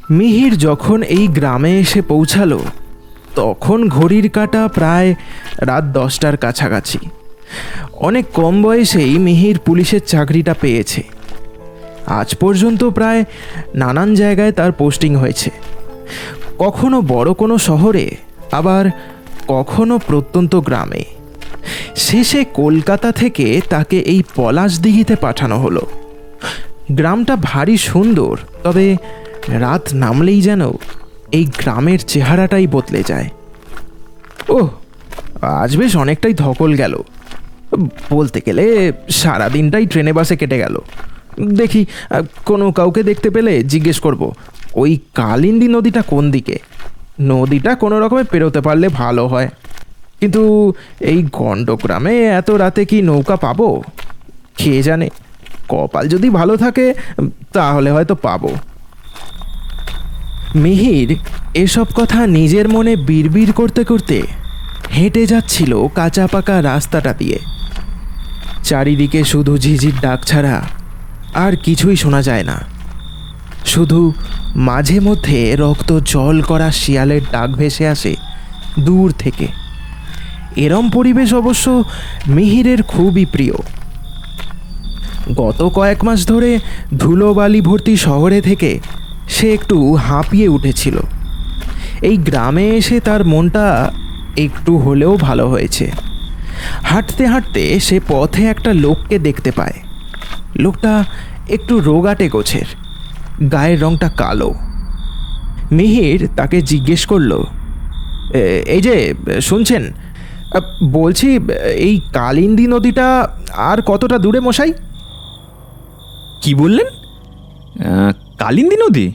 মিহির যখন এই গ্রামে এসে পৌঁছালো তখন ঘড়ির কাঁটা প্রায় রাত 10টার কাছাকাছি। অনেক কম বয়সেই মিহির পুলিশের চাকরিটা পেয়েছে। আজ পর্যন্ত প্রায় নানান জায়গায় তার পোস্টিং হয়েছে, কখনো বড় কোনো শহরে, আবার কখনো প্রত্যন্ত গ্রামে। শেষে কলকাতা থেকে তাকে এই পলাশদিঘিতে পাঠানো হলো। গ্রামটা ভারী সুন্দর, তবে রাত নামলেই যেন এই গ্রামের চেহারাটাই বদলে যায়। ওহ, আজ বেশ অনেকটাই ধকল গেল। বলতে গেলে সারাদিনটাই ট্রেনে বাসে কেটে গেল। দেখি কোনো কাউকে দেখতে পেলে জিজ্ঞেস করব ওই কালিন্দী নদীটা কোন দিকে। নদীটা কোনো রকমে পেরোতে পারলে ভালো হয়, কিন্তু এই গণ্ডগ্রামে এত রাতে কি নৌকা পাবো? কে জানে, কপাল যদি ভালো থাকে তাহলে হয়তো পাবো। মিহির এসব কথা নিজের মনে বিড়বিড় করতে করতে হেঁটে যাচ্ছিল কাঁচা পাকা রাস্তাটা দিয়ে। চারিদিকে শুধু ঝিঝির ডাক ছাড়া আর কিছুই শোনা যায় না। শুধু মাঝে মধ্যে রক্ত জল করা শিয়ালের ডাক ভেসে আসে দূর থেকে। এরম পরিবেশ অবশ্য মিহিরের খুবই প্রিয়। গত কয়েক মাস ধরে ধুলোবালি ভর্তি শহরে থেকে সে একটু হাঁপিয়ে উঠেছিল। এই গ্রামে এসে তার মনটা একটু হলেও ভালো হয়েছে। হাঁটতে হাঁটতে সে পথে একটা লোককে দেখতে পায়। লোকটা একটু রোগাটে গোছের, গায়ের রংটা কালো। মিহির তাকে জিজ্ঞেস করল, এই যে শুনছেন, বলছি এই কালিন্দী নদীটা আর কতটা দূরে মশাই? কি বললেন? কালিন্দী নদী?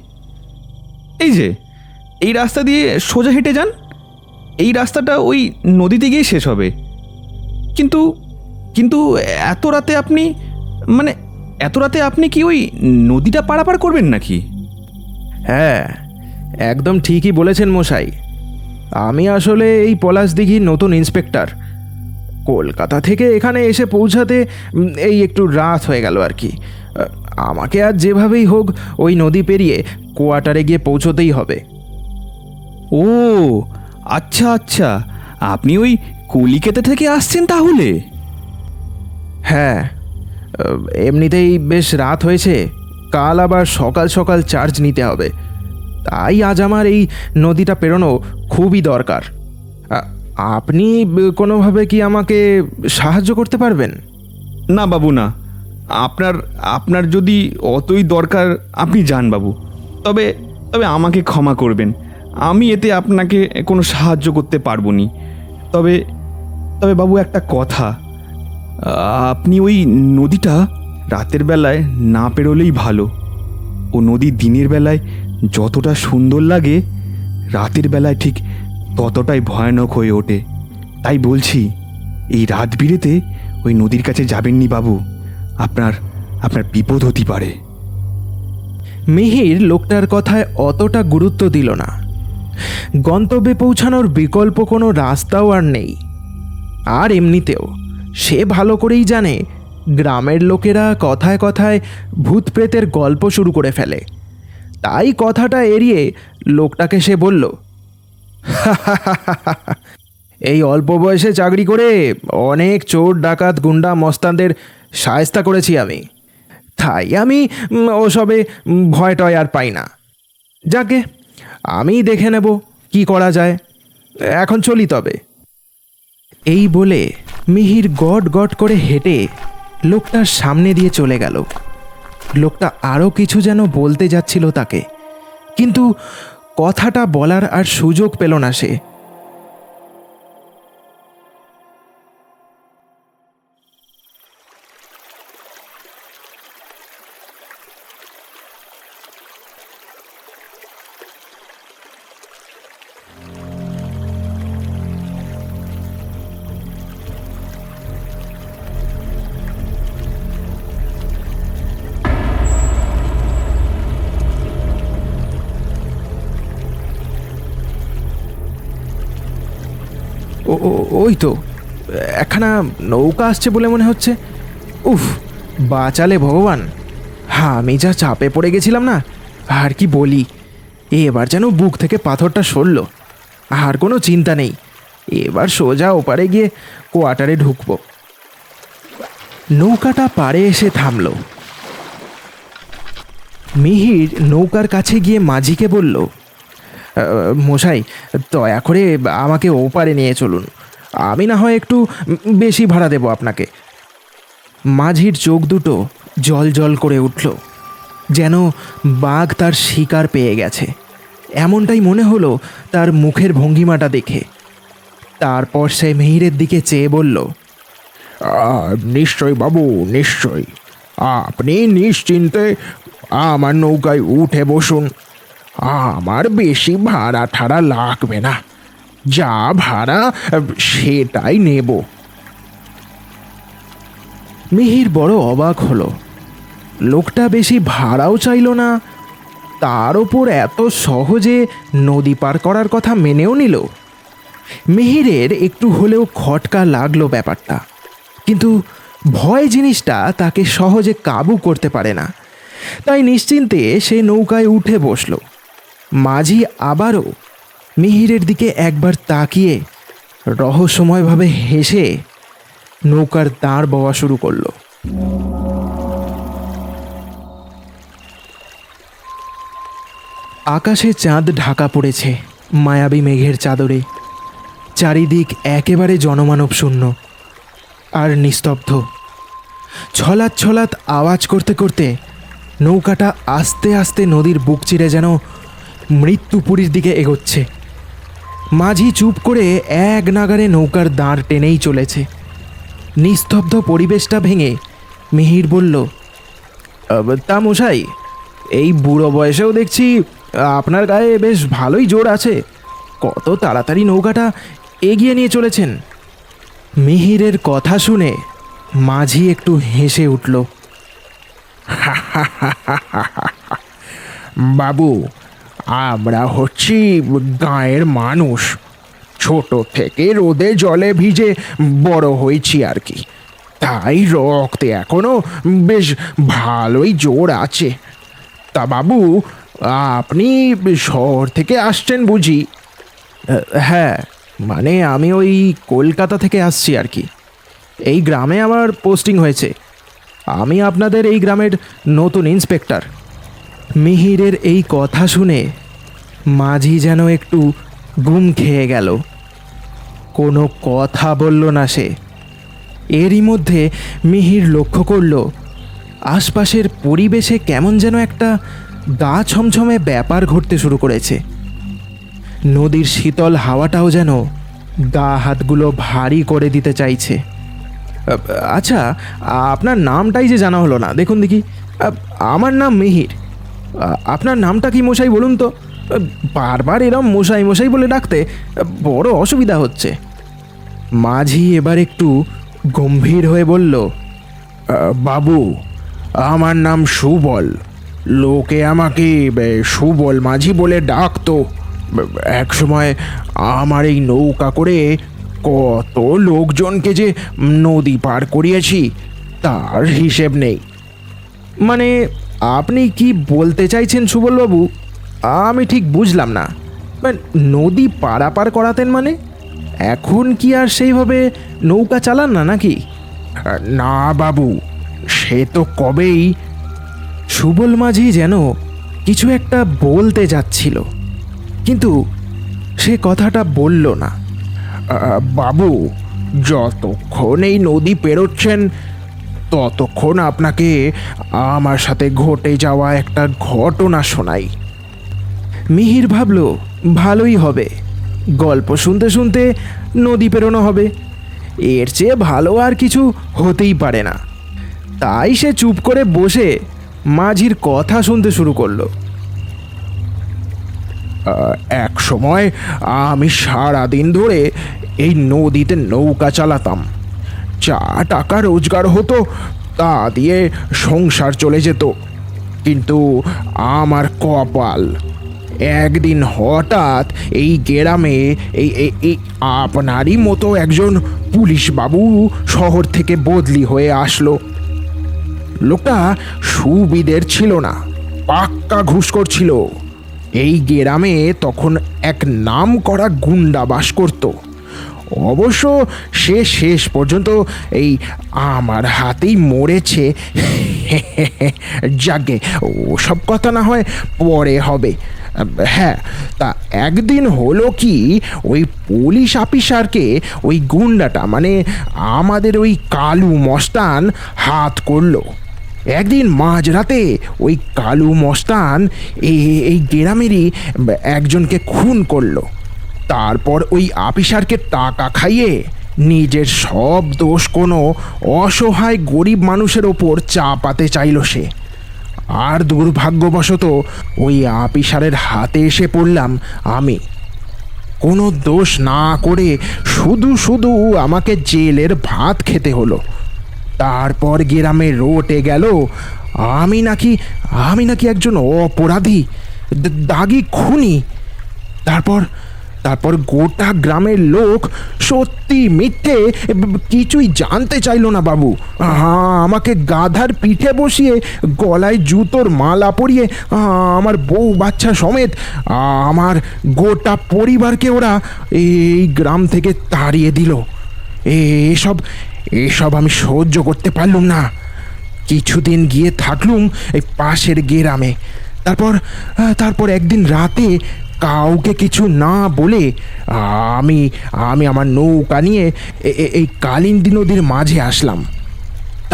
এই যে এই রাস্তা দিয়ে সোজা হেঁটে যান, এই রাস্তাটা ওই নদীতে গিয়ে শেষ হবে। কিন্তু কিন্তু এত রাতে আপনি কি ওই নদীটা পারাপার করবেন নাকি? হ্যাঁ, একদম ঠিকই বলেছেন মশাই। আমি আসলে এই পলাশদিঘির নতুন ইন্সপেক্টর। কলকাতা থেকে এখানে এসে পৌঁছাতে এই একটু রাত হয়ে গেল আর কি। আমাকে আর যেভাবেই হোক ওই নদী পেরিয়ে কোয়ার্টারে গিয়ে পৌঁছতেই হবে। ও আচ্ছা আচ্ছা, আপনি ওই কলিকাতা থেকে আসছেন তাহলে? হ্যাঁ, এমনিতেই বেশ রাত হয়েছে, কাল আবার সকাল সকাল চার্জ নিতে হবে, তাই আজ আমার এই নদীটা পেরোনো খুবই দরকার। আপনি কোনোভাবে কি আমাকে সাহায্য করতে পারবেন? না বাবু, না। আপনার যদি অতই দরকার আপনি যান বাবু। তবে আমাকে ক্ষমা করবেন, আমি এতে আপনাকে কোনো সাহায্য করতে পারবো নি। তবে বাবু একটা কথা, আপনি ওই নদীটা রাতের বেলায় না পেরোলেই ভালো। ও নদী দিনের বেলায় যতটা সুন্দর লাগে, রাতের বেলায় ঠিক ততটাই ভয়ানক হয়ে ওঠে। তাই বলছি, এই রাত বিরেতে ওই নদীর কাছে যাবেননি বাবু, আপনার বিপদ হতে পারে। মিহির লোকটার কথায় অতটা গুরুত্ব দিল না। গন্তব্যে পৌঁছানোর বিকল্প কোনো রাস্তাও আর নেই। আর এমনিতেও সে ভালো করেই জানে গ্রামের লোকেরা কথায় কথায় ভূত প্রেতের গল্প শুরু করে ফেলে। তাই কথাটা এড়িয়ে লোকটাকে সে বলল, এই অল্প বয়সে চাকরি করে অনেক চোর ডাকাত গুন্ডা মস্তানদের শায়েস্তা করেছি আমি, তাই আমি ওসবে ভয় টয় আর পাই না। যাকে আমি দেখে নেব কি করা যায়, এখন চলি তবে। এই বলে মিহির গট গট করে হেঁটে লোকটার সামনে দিয়ে চলে গেল। লোকটা আরও কিছু যেন বলতে যাচ্ছিল তাকে, কিন্তু কথাটা বলার আর সুযোগ পেল না সে। ওই তো একখানা নৌকা আসছে বলে মনে হচ্ছে। উফ, বাঁচালে ভগবান, আমি যা চাপে পড়ে গেছিলাম না, আর কি বলি। এবার যেন বুক থেকে পাথরটা সরল। আর কোনো চিন্তা নেই, এবার সোজা ওপারে গিয়ে কোয়ার্টারে ঢুকবো। নৌকাটা পাড়ে এসে থামল। মিহির নৌকার কাছে গিয়ে মাঝিকে বলল, মশাই, দয়া করে আমাকে ওপারে নিয়ে চলুন, আমি না হয় একটু বেশি ভাড়া দেব আপনাকে। মাঝির চোখ দুটো জল জল করে উঠল, যেন বাঘ তার শিকার পেয়ে গেছে, এমনটাই মনে হলো তার মুখের ভঙ্গিমাটা দেখে। তারপর সে মিহিরের দিকে চেয়ে বলল, নিশ্চয় বাবু, নিশ্চয়, আপনি নিশ্চিন্তে আমার নৌকায় উঠে বসুন। আমার বেশি ভাড়া ঠাড়া লাগবে না, যা ভাড়া সেটাই নেব। মিহির বড় অবাক হলো। লোকটা বেশি ভাড়াও চাইল না, তার ওপর এত সহজে নদী পার করার কথা মেনেও নিল। মিহিরের একটু হলেও খটকা লাগলো ব্যাপারটা, কিন্তু ভয় জিনিসটা তাকে সহজে কাবু করতে পারে না। তাই নিশ্চিন্তে সে নৌকায় উঠে বসল। মাঝি আবারও মিহিরের দিকে একবার তাকিয়ে রহস্যময়ভাবে হেসে নৌকার দাঁড় বওয়া শুরু করলো। আকাশে চাঁদ ঢাকা পড়েছে মায়াবী মেঘের চাদরে। চারিদিক একেবারে জনমানব শূন্য আর নিস্তব্ধ। ছলাৎ ছলাৎ আওয়াজ করতে করতে নৌকাটা আস্তে আস্তে নদীর বুক চিরে যেন মৃত্যুপুরীর দিকে এগোচ্ছে। মাঝি চুপ করে এক নাগারে নৌকার দাঁড় টেনেই চলেছে। নিস্তব্ধ পরিবেশটা ভেঙে মিহির বলল, তা মশাই, এই বুড়ো বয়সেও দেখছি আপনার গায়ে বেশ ভালোই জোর আছে, কত তাড়াতাড়ি নৌকাটা এগিয়ে নিয়ে চলেছেন। মিহিরের কথা শুনে মাঝি একটু হেসে উঠল। বাবু, আমরা হচ্ছি গাঁয়ের মানুষ, ছোট থেকে রোদে জলে ভিজে বড় হয়েছি আর কি, তাই রক্তে এখনো বেশ ভালোই জোর আছে। তা বাবু, আপনি শহর থেকে আসছেন বুঝি? হ্যাঁ, মানে আমি ওই কলকাতা থেকে আসছি আর কি। এই গ্রামে আমার পোস্টিং হয়েছে, আমি আপনাদের এই গ্রামের নতুন ইন্সপেক্টর। মিহিরের এই কথা শুনে মাঝি যেন একটু গুম খেয়ে গেল, কোনো কথা বলল না সে। এরই মধ্যে মিহির লক্ষ্য করল আশপাশের পরিবেশে কেমন যেন একটা গা ছমছমে ব্যাপার ঘটতে শুরু করেছে। নদীর শীতল হাওয়াটাও যেন গা হাতগুলো ভারী করে দিতে চাইছে। আচ্ছা, আপনার নামটাই যে জানা হলো না, দেখুন দেখি। আমার নাম মিহির। আপনার নামটা কি মশাই বলুন তো? বারবার এরম মশাই মশাই বলে ডাকতে বড় অসুবিধা হচ্ছে। মাঝি এবার একটু গম্ভীর হয়ে বলল, বাবু, আমার নাম সুবল, লোকে আমাকে সুবল মাঝি বলে ডাকতো। এক সময় আমার এই নৌকা করে কত লোকজনকে যে নদী পার করিয়েছি তার হিসেব নেই। মানে আপনি কি বলতে চাইছেন সুবলবাবু? আমি ঠিক বুঝলাম না। নদী পারাপার করাতেন মানে? এখন কি আর সেইভাবে নৌকা চালান না নাকি? না বাবু, সে তো কবেই। সুবল মাঝি যেন কিছু একটা বলতে যাচ্ছিল, কিন্তু সে কথাটা বলল না। বাবু, যতক্ষণ এই নদী পেরোচ্ছেন ততক্ষণ আপনাকে আমার সাথে ঘটে যাওয়া একটা ঘটনা শোনাই। মিহির ভাবল ভালোই হবে, গল্প শুনতে শুনতে নদী পেরোনো হবে, এর চেয়ে ভালো আর কিছু হতেই পারে না। তাই সে চুপ করে বসে মাঝির কথা শুনতে শুরু করলো। এক সময় আমি সারা দিন ধরে এই নদীতে নৌকা চালাতাম, যা টাকা রোজগার হতো তা দিয়ে সংসার চলে যেত। কিন্তু আমার কপাল, একদিন হঠাৎ এই গ্রামে এই এই আপনারই মতো একজন পুলিশ বাবু শহর থেকে বদলি হয়ে আসলো। লোকটা সুবিদের ছিল না, পাক্কা ঘুষখোর ছিল। এই গ্রামে তখন এক নাম করা গুন্ডা বাস করত। অবশ্য সে শেষ পর্যন্ত এই আমার হাতেই মরেছে। যাকে ওসব কথা না হয় পরে হবে। হ্যাঁ, তা একদিন হলো কি, ওই পুলিশ অফিসারকে ওই গুন্ডাটা মানে আমাদের ওই কালু মস্তান হাত করলো। একদিন মাঝরাতে ওই কালু মস্তান এই গ্রামেরই একজনকে খুন করলো। তারপর ওই অফিসারকে টাকা খাইয়ে নিজের সব দোষ কোনো অসহায় গরিব মানুষের ওপর চাপাতে চাইল সে। আর দুর্ভাগ্যবশত ওই অফিসারের হাতে এসে পড়লাম আমি। কোনো দোষ না করে শুধু শুধু আমাকে জেলের ভাত খেতে হলো। তারপর গ্রামে রটে গেল আমি নাকি একজন অপরাধী, দাগি খুনি। তারপর গোটা গ্রামের লোক সত্যি মিথ্যে কিছুই জানতে চাইল না বাবু। আমাকে গাধার পিঠে বসিয়ে গলায় জুতোর মালা পরিয়ে আমার বউ বাচ্চা সমেত আমার গোটা পরিবারকে ওরা এই গ্রাম থেকে তাড়িয়ে দিল। এসব আমি সহ্য করতে পারলুম না। কিছুদিন গিয়ে থাকলুম এই পাশের গ্রামে। তারপর একদিন রাতে কাউকে কিছু না বলে আমি আমার নৌকা নিয়ে এই কালিন্দী নদীর মাঝে আসলাম।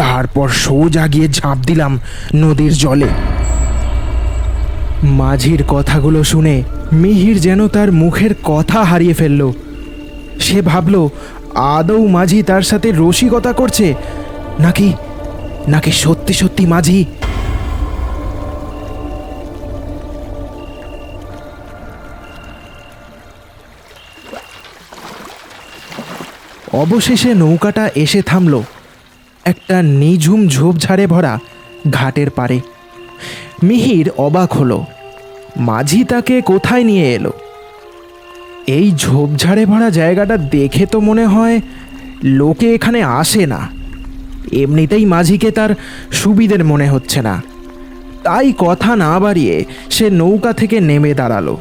তারপর সোজা গিয়ে ঝাঁপ দিলাম নদীর জলে। মাঝির কথাগুলো শুনে মিহির যেন তার মুখের কথা হারিয়ে ফেলল। সে ভাবল আদৌ মাঝি তার সাথে রসিকতা করছে নাকি সত্যি সত্যি মাঝি। অবশেষে নৌকাটা এসে থামল একটা নিঝুম ঝোপঝাড়ে ভরা ঘাটের পারে। মিহির অবাক হলো, মাঝি তাকে কোথায় নিয়ে এলো। এই ঝোপঝাড়ে ভরা জায়গাটা দেখে তো মনে হয় লোকে এখানে আসে না। এমনিতেই মাঝিকে তার সুবিধের মনে হচ্ছে না। তাই কথা না বাড়িয়ে সে নৌকা থেকে নেমে দাঁড়ালো।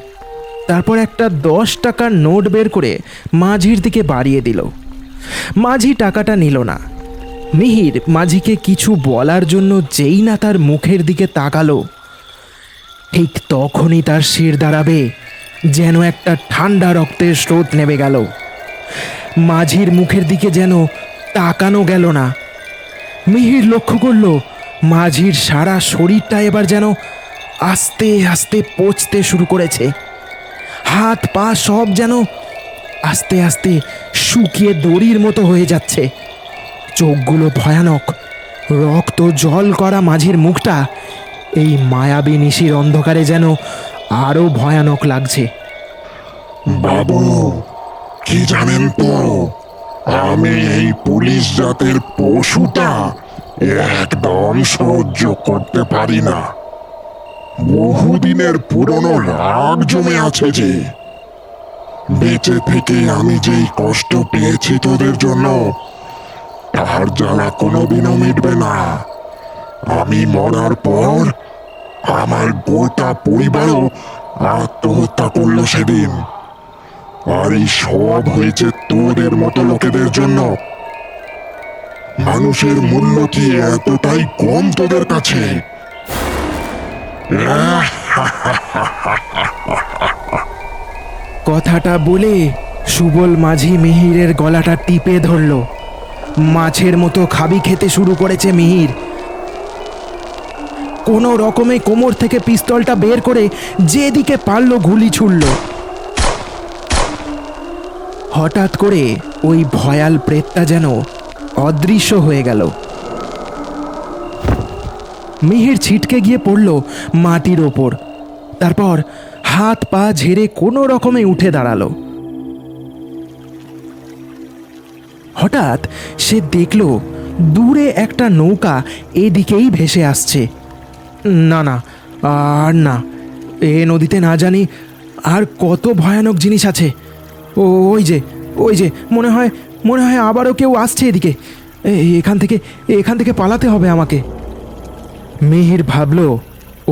তারপর একটা 10 টাকার নোট বের করে মাঝির দিকে বাড়িয়ে দিল। মাঝি টাকাটা নিল না। মিহির মাঝিকে কিছু বলার জন্য যেই না তার মুখের দিকে তাকালো, ঠিক তখনই তার শির দাঁড়াবে যেন একটা ঠান্ডা রক্তের স্রোত নেমে গেল। মাঝির মুখের দিকে যেন তাকানো গেল না। মিহির লক্ষ্য করল মাঝির সারা শরীরটা এবার যেন আস্তে আস্তে পচতে শুরু করেছে। হাত পা সব যেন আস্তে আস্তে শুকিয়ে দড়ির মতো হয়ে যাচ্ছে। চোখগুলো ভয়ানক, রক্ত জল করা মাঝির মুখটা এই মায়াবী নিশির অন্ধকারে যেন আরো ভয়ানক লাগছে। বাবু, কি জানেন তো, আমি এই পুলিশ জাতের পশুটা একদম সহ্য করতে পারি না। বহুদিনের পুরনো রাগ জমে আছে যে। বেঁচে থেকে আমি যেই কষ্ট পেয়েছি তোদের জন্য, তার জ্বালা কোনোদিনও মিটবে না। আমি মরার পর আমার গোটা পরিবারও আত্মহত্যা করলো সেদিন। আর এই সব হয়েছে তোদের মতো লোকেদের জন্য। মানুষের মূল্য কি এতটাই কম তোদের কাছে? কথাটা বলে সুবল মাঝি মিহিরের গলাটা টিপে ধরল। মাছের মতো খাবি খেতে শুরু করেছে মিহির। কোনো রকমে কোমর থেকে পিস্তলটা বের করে যেদিকে পারল গুলি ছুড়ল। হঠাৎ করে ওই ভয়াল প্রেতটা যেন অদৃশ্য হয়ে গেল। মিহির ছিটকে গিয়ে পড়ল মাটির ওপর। তারপর হাত পা ঝেড়ে কোনো রকমে উঠে দাঁড়ালো। হঠাৎ সে দেখল দূরে একটা নৌকা এদিকেই ভেসে আসছে। না, আর না, এ নদীতে না জানি আর কত ভয়ানক জিনিস আছে। ওই যে মনে হয় আবারও কেউ আসছে এদিকে। এখান থেকে পালাতে হবে আমাকে। মিহির ভাবল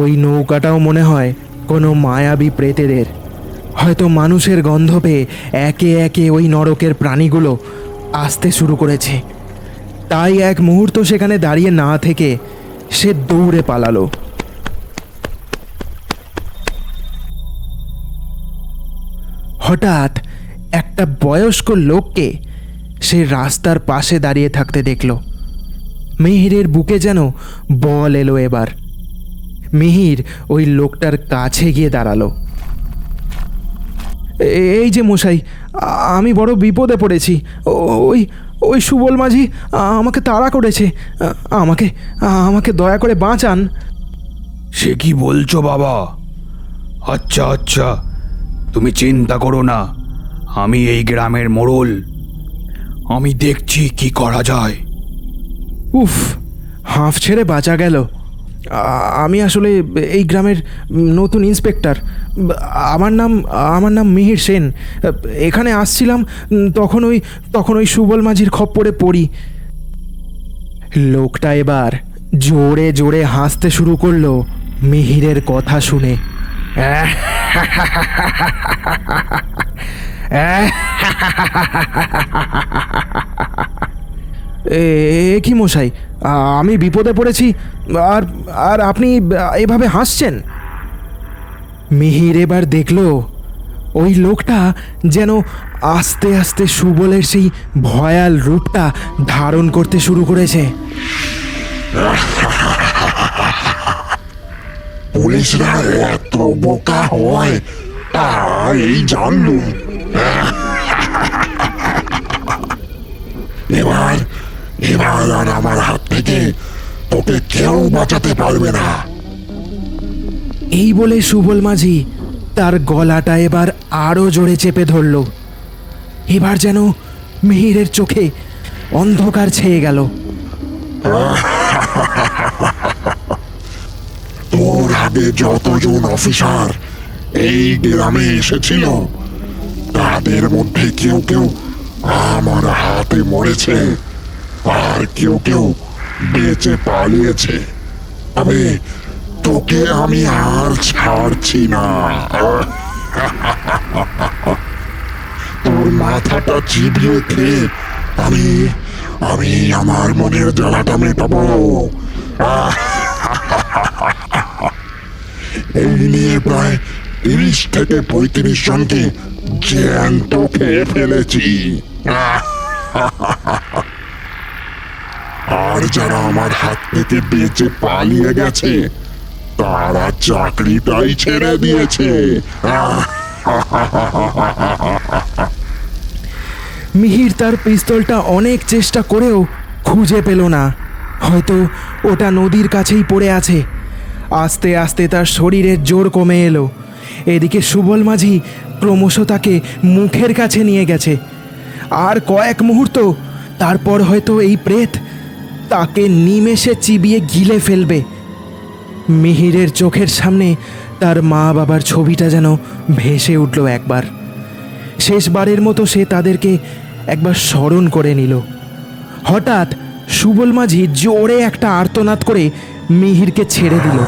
ওই নৌকাটাও মনে হয় কোনো মায়াবী প্রেতেদের। হয়তো মানুষের গন্ধ পেয়ে একে একে ওই নরকের প্রাণীগুলো আসতে শুরু করেছে। তাই এক মুহূর্ত সেখানে দাঁড়িয়ে না থেকে সে দৌড়ে পালালো। হঠাৎ একটা বয়স্ক লোককে সে রাস্তার পাশে দাঁড়িয়ে থাকতে দেখল। মিহিরের বুকে যেন বল এলো এবার। মিহির ওই লোকটার কাছে গিয়ে দাঁড়ালো। এই যে মশাই, আমি বড় বিপদে পড়েছি। ওই ওই সুবল মাঝি আমাকে তাড়া করেছে। আমাকে আমাকে দয়া করে বাঁচান। সে কি বলছো বাবা? আচ্ছা আচ্ছা, তুমি চিন্তা করো না, আমি এই গ্রামের মোড়ল, আমি দেখছি কি করা যায়। উফ, হাঁফ ছেড়ে বাঁচা গেল। আমি আসলে এই গ্রামের নতুন ইন্সপেক্টর। আমার নাম মিহির সেন। এখানে আসছিলাম, তখন ওই সুবল মাঝির খপ্পরে পড়ি। লোকটা এবার জোরে জোরে হাসতে শুরু করলো মিহিরের কথা শুনে। কি মশাই, আমি বিপদে পড়েছি আর আর আপনি এভাবে হাসছেন? মিহির এবার দেখল ওই লোকটা যেন আস্তে আস্তে সুবলের সেই ভয়াল রূপটা ধারণ করতে শুরু করেছে। পুলিশরা এত বোকা হয় এই জানলুম। এবার এবার আর আমার হাত থেকে তোকে কেউ বাঁচাতে পারবে না। এই বলে সুবল মাঝি তার গলাটা এবার আরো জোরে চেপে ধরল। এবার যেন মিহিরের চোখে অন্ধকার ছেয়ে গেল। তোর আগে যতজন অফিসার এই গ্রামে এসেছিল তাদের মধ্যে কেউ কেউ আমার হাতে মরেছে, আর কেউ কেউ বেঁচে পালিয়েছে। তবে তোকে আমি আর ছাড়ছি না। তোর মাথাটা চিবিয়ে খেয়ে আমি আমি আমার মনের জ্বালাটা মেটাবো। এই নিয়ে প্রায় 30 থেকে 35 জনকে জ্যান্ত খেয়ে ফেলেছি। আর যারা আমার হাত থেকে বেঁচে পালিয়ে গেছে তারা চাকরিটাই ছেড়ে দিয়েছে। মিহির তার পিস্তলটা অনেক চেষ্টা করেও খুঁজে পেল না। হয়তো ওটা নদীর কাছেই পড়ে আছে। আস্তে আস্তে তার শরীরের জোর কমে এলো। এদিকে সুবল মাঝি ক্রমশ তাকে মুখের কাছে নিয়ে গেছে। আর কয়েক মুহূর্ত তারপর হয়তো এই প্রেত তাকে নিমেষে চিবিয়ে গিলে ফেলবে। মিহিরের চোখের সামনে তার মা বাবার ছবিটা যেন ভেসে উঠল একবার। শেষবারের মতো সে তাদেরকে একবার স্মরণ করে নিল। হঠাৎ সুবল মাঝি জোরে একটা আর্তনাদ করে মিহিরকে ছেড়ে দিল।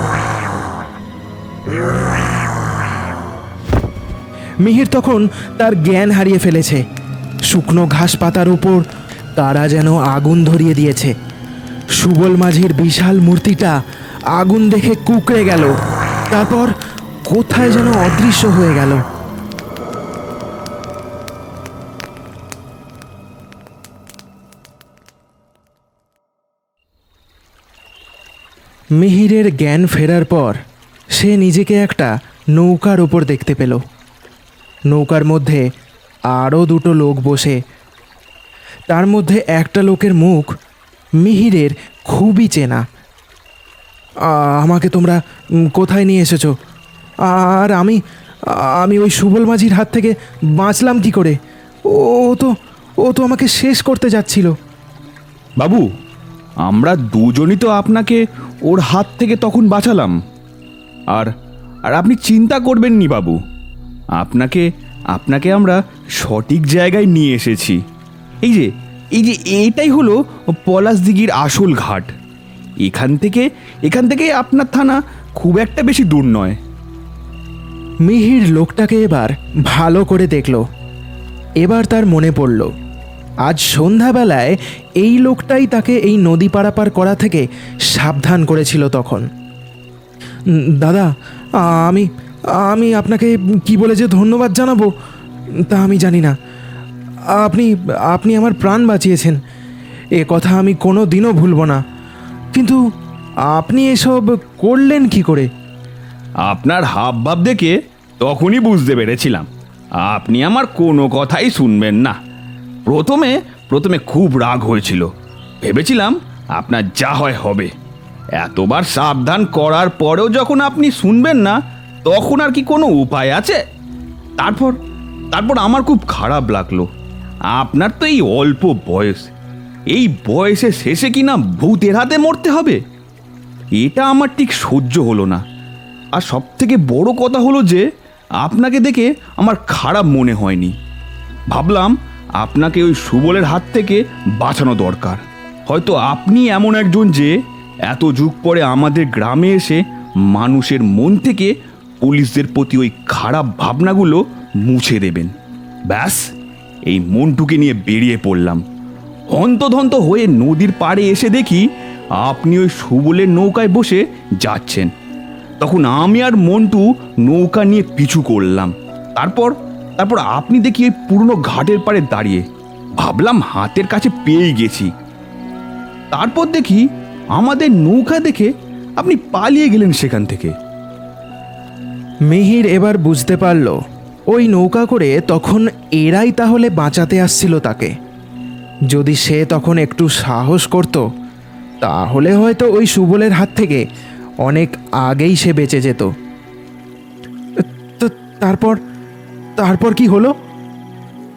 মিহির তখন তার জ্ঞান হারিয়ে ফেলেছে। শুকনো ঘাস পাতার উপর তারা যেন আগুন ধরিয়ে দিয়েছে। সুবল মাঝির বিশাল মূর্তিটা আগুন দেখে কুঁকড়ে গেল, তারপর কোথায় যেন অদৃশ্য হয়ে গেল। মিহিরের জ্ঞান ফেরার পর সে নিজেকে একটা নৌকার ওপর দেখতে পেল। নৌকার মধ্যে আরও দুটো লোক বসে। তার মধ্যে একটা লোকের মুখ মিহিরের খুবই চেনা। আমাকে তোমরা কোথায় নিয়ে এসেছো? আর আমি ওই সুবল মাঝির হাত থেকে বাঁচলাম কি করে? ও তো আমাকে শেষ করতে যাচ্ছিল। বাবু, আমরা দুজনই তো আপনাকে ওর হাত থেকে তখন বাঁচালাম। আর আর আপনি চিন্তা করবেন নি বাবু, আপনাকে আপনাকে আমরা সঠিক জায়গায় নিয়ে এসেছি। এই যে এইটাই হলো পলাশদিঘির আসল ঘাট। এখান থেকে আপনার থানা খুব একটা বেশি দূর নয়। মিহির লোকটাকে এবার ভালো করে দেখল। এবার তার মনে পড়ল আজ সন্ধ্যাবেলায় এই লোকটাই তাকে এই নদী পারাপার করা থেকে সাবধান করেছিল তখন। দাদা, আমি আমি আপনাকে কি বলে যে ধন্যবাদ জানাবো তা আমি জানি না। আপনি আপনি আমার প্রাণ বাঁচিয়েছেন, এ কথা আমি কোনো দিনও ভুলব না। কিন্তু আপনি এসব করলেন কি করে? আপনার হাবভাব দেখে তখনই বুঝতে পেরেছিলাম আপনি আমার কোনো কথাই শুনবেন না। প্রথমে খুব রাগ হয়েছিল, ভেবেছিলাম আপনার যা হয় হবে। এতবার সাবধান করার পরেও যখন আপনি শুনবেন না, তখন আর কি কোনো উপায় আছে? তারপর আমার খুব খারাপ লাগলো। আপনার তো এই অল্প বয়স, এই বয়সে শেষে কি না ভূতের হাতে মরতে হবে? এটা আমার ঠিক সহ্য হলো না। আর সব থেকে বড় কথা হলো যে আপনাকে দেখে আমার খারাপ মনে হয়নি। ভাবলাম আপনাকে ওই সুবলের হাত থেকে বাঁচানো দরকার। হয়তো আপনি এমন একজন যে এত যুগ পরে আমাদের গ্রামে এসে মানুষের মন থেকে পুলিশদের প্রতি ওই খারাপ ভাবনাগুলো মুছে দেবেন। ব্যাস, এই মনটুকে নিয়ে বেরিয়ে পড়লাম। হন্তদন্ত হয়ে নদীর পাড়ে এসে দেখি আপনি ওই সুবলের নৌকায় বসে যাচ্ছেন। তখন আমি আর মন্টু নৌকা নিয়ে পিছু করলাম। তারপর আপনি দেখি ওই পুরনো ঘাটের পাড়ে দাঁড়িয়ে। ভাবলাম হাতের কাছে পেয়ে গেছি। তারপর দেখি আমাদের নৌকা দেখে আপনি পালিয়ে গেলেন সেখান থেকে। মিহির এবার বুঝতে পারল ওই নৌকা করে তখন এরাই তাহলে বাঁচাতে আসছিল তাকে। যদি সে তখন একটু সাহস করত, তাহলে হয়তো ওই সুবলের হাত থেকে অনেক আগেই সে বেঁচে যেত। তো তারপর কি হলো?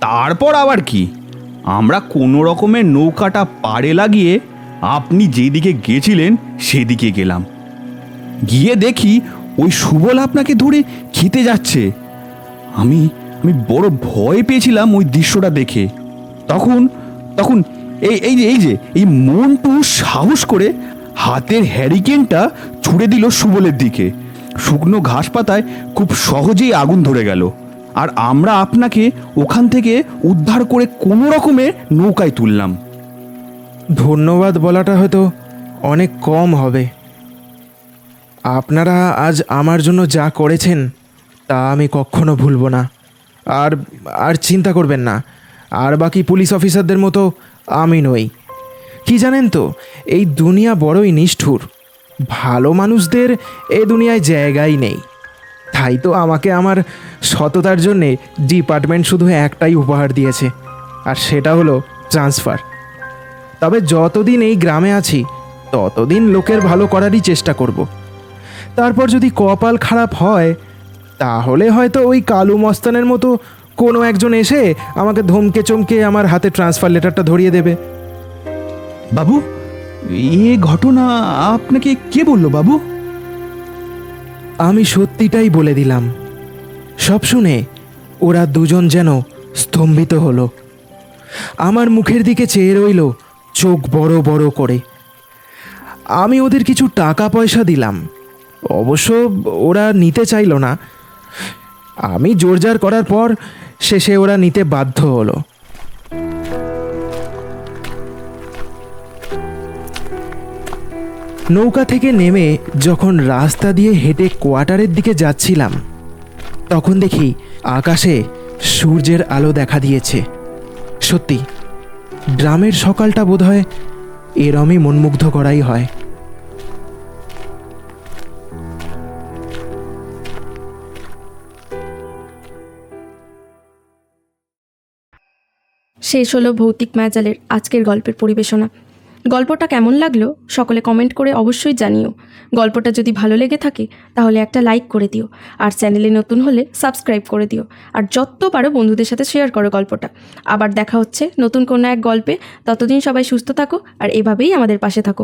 তারপর আবার কি, আমরা কোনো রকমের নৌকাটা পাড়ে লাগিয়ে আপনি যেদিকে গেছিলেন সেদিকে গেলাম। গিয়ে দেখি ওই সুবল আপনাকে ধরে খেতে যাচ্ছে। আমি বড় ভয় পেয়েছিলাম ওই দৃশ্যটা দেখে। তখন এই মন্টু সাহস করে হাতের হ্যারিকেনটা ছুড়ে দিল সুবলের দিকে। শুকনো ঘাস পাতায় খুব সহজেই আগুন ধরে গেল। আর আমরা আপনাকে ওখান থেকে উদ্ধার করে কোনো রকমে নৌকায় তুললাম। ধন্যবাদ বলাটা হয়তো অনেক কম হবে। আপনারা আজ আমার জন্য যা করেছেন তা আমি কখনো ভুলব না। আর চিন্তা করবেন না, আর বাকি পুলিশ অফিসারদের মতো আমি নই। কি জানেন তো, এই দুনিয়া বড়ই নিষ্ঠুর। ভালো মানুষদের এই দুনিয়ায় জায়গাই নেই। তাই তো আমাকে আমার সততার জন্যে ডিপার্টমেন্ট শুধু একটাই উপহার দিয়েছে, আর সেটা হলো ট্রান্সফার। তবে যতদিন এই গ্রামে আছি ততদিন লোকের ভালো করারই চেষ্টা করব। তারপর যদি কপাল খারাপ হয়, তাহলে হয়তো ওই কালু মস্তানের মতো কোনো একজন এসে আমাকে ধমকে চমকে আমার হাতে ট্রান্সফার লেটারটা ধরিয়ে দেবে। বাবু, এ ঘটনা আপনাকে কে বলল বাবু? আমি সত্যিটাই বলে দিলাম। সব শুনে ওরা দুজন যেন স্তম্ভিত হলো। আমার মুখের দিকে চেয়ে রইল চোখ বড় বড় করে। আমি ওদের কিছু টাকা পয়সা দিলাম, অবশ্য ওরা নিতে চাইল না। আমি জোরজার করার পর শেষে ওরা নিতে বাধ্য হলো। নৌকা থেকে নেমে যখন রাস্তা দিয়ে হেঁটে কোয়ার্টারের দিকে যাচ্ছিলাম, তখন দেখি আকাশে সূর্যের আলো দেখা দিয়েছে। সত্যি, গ্রামের সকালটা বোধহয় এরমই মনমুগ্ধ করাই হয়। শেষ হলো ভৌতিক মায়াজালের আজকের গল্পের পরিবেশনা। গল্পটা কেমন লাগলো সকলে কমেন্ট করে অবশ্যই জানিও। গল্পটা যদি ভালো লেগে থাকে তাহলে একটা লাইক করে দিও, আর চ্যানেলে নতুন হলে সাবস্ক্রাইব করে দিও, আর যত পারো বন্ধুদের সাথে শেয়ার করো গল্পটা। আবার দেখা হচ্ছে নতুন কোনো এক গল্পে। ততদিন সবাই সুস্থ থাকো আর এভাবেই আমাদের পাশে থাকো।